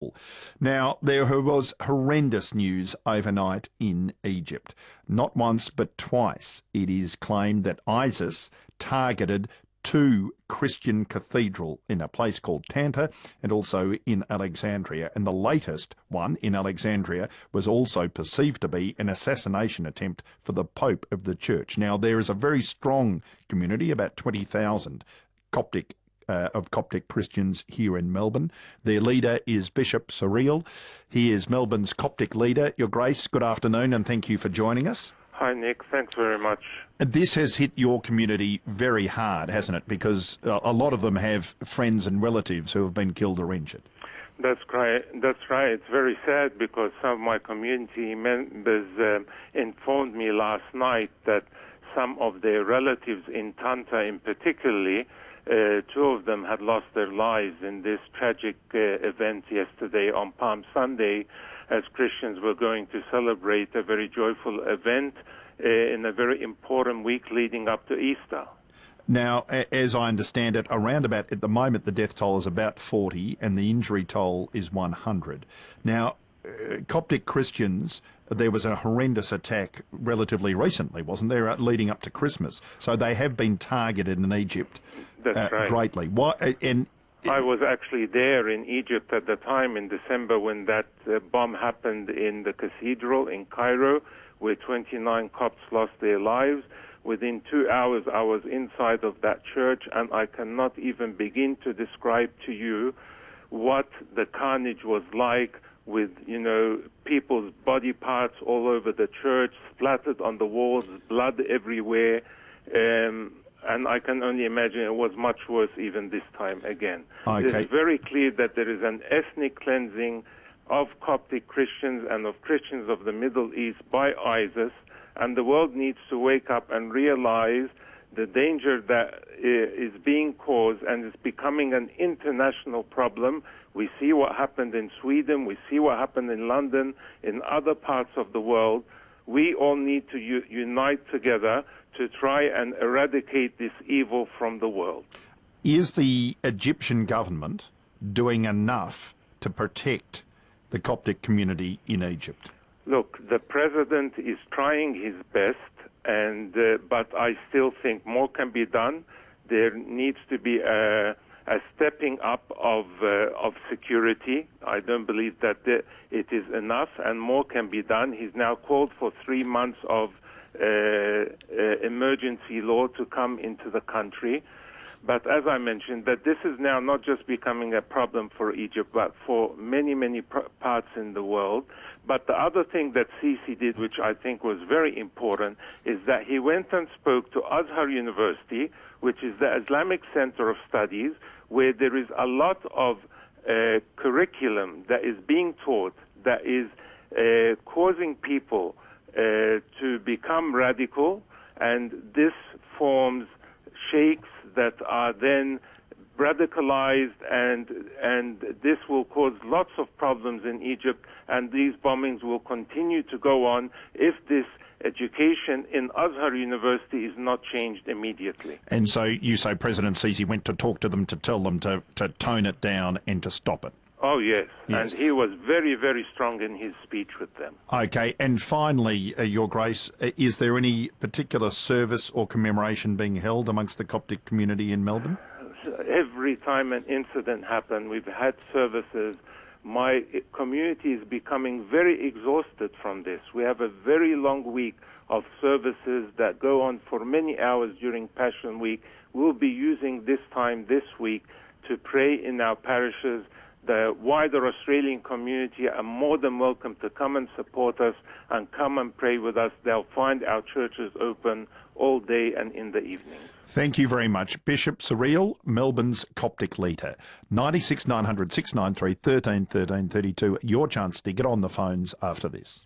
Cathedral. Now, there was horrendous news overnight in Egypt. Not once, but twice, it is claimed that ISIS targeted two Christian cathedral in a place called Tanta and also in Alexandria. And the latest one in Alexandria was also perceived to be an assassination attempt for the Pope of the Church. Now, there is a very strong community, about 20,000 Coptic Christians here in Melbourne. Their leader is Bishop Suriel. He is Melbourne's Coptic leader. Your Grace, good afternoon and thank you for joining us. Hi, Nick. Thanks very much. This has hit your community very hard, hasn't it? Because a lot of them have friends and relatives who have been killed or injured. That's right. It's very sad because some of my community members informed me last night that some of their relatives in Tanta in particularly, two of them had lost their lives in this tragic event yesterday on Palm Sunday, as Christians were going to celebrate a very joyful event in a very important week leading up to Easter. Now, as I understand it, around about, at the moment, the death toll is about 40 and the injury toll is 100. Now, Coptic Christians, there was a horrendous attack relatively recently, wasn't there, leading up to Christmas? So they have been targeted in Egypt greatly. Why? I was actually there in Egypt at the time in December when that bomb happened in the cathedral in Cairo, where 29 Copts lost their lives. Within 2 hours, I was inside of that church, and I cannot even begin to describe to you what the carnage was like with, people's body parts all over the church, splattered on the walls, blood everywhere. And I can only imagine it was much worse even this time again. Okay. It is very clear that there is an ethnic cleansing of Coptic Christians and of Christians of the Middle East by ISIS, and the world needs to wake up and realize the danger that is being caused, and it's becoming an international problem. We see what happened in Sweden, we see what happened in London, in other parts of the world. We all need to unite together to try and eradicate this evil from the world. Is the Egyptian government doing enough to protect the Coptic community in Egypt? Look, the president is trying his best, but I still think more can be done. There needs to be a stepping up of security. I don't believe that it is enough, and more can be done. He's now called for 3 months of emergency law to come into the country. But as I mentioned, that this is now not just becoming a problem for Egypt, but for many, many parts in the world. But the other thing that Sisi did, which I think was very important, is that he went and spoke to Azhar University, which is the Islamic Center of Studies, where there is a lot of curriculum that is being taught that is causing people to become radical, and this forms sheikhs that are then radicalized, and this will cause lots of problems in Egypt, and these bombings will continue to go on if this education in Azhar University is not changed immediately. And so you say President Sisi went to talk to them to tell them to tone it down and to stop it? Oh, yes. And he was very, very strong in his speech with them. Okay, and finally, Your Grace, is there any particular service or commemoration being held amongst the Coptic community in Melbourne? Every time an incident happened, we've had services. My community is becoming very exhausted from this. We have a very long week of services that go on for many hours during Passion Week. We'll be using this time this week to pray in our parishes. The wider Australian community are more than welcome to come and support us and come and pray with us. They'll find our churches open all day and in the evening. Thank you very much. Bishop Suriel, Melbourne's Coptic leader. 96 900 693 13 13 32. Your chance to get on the phones after this.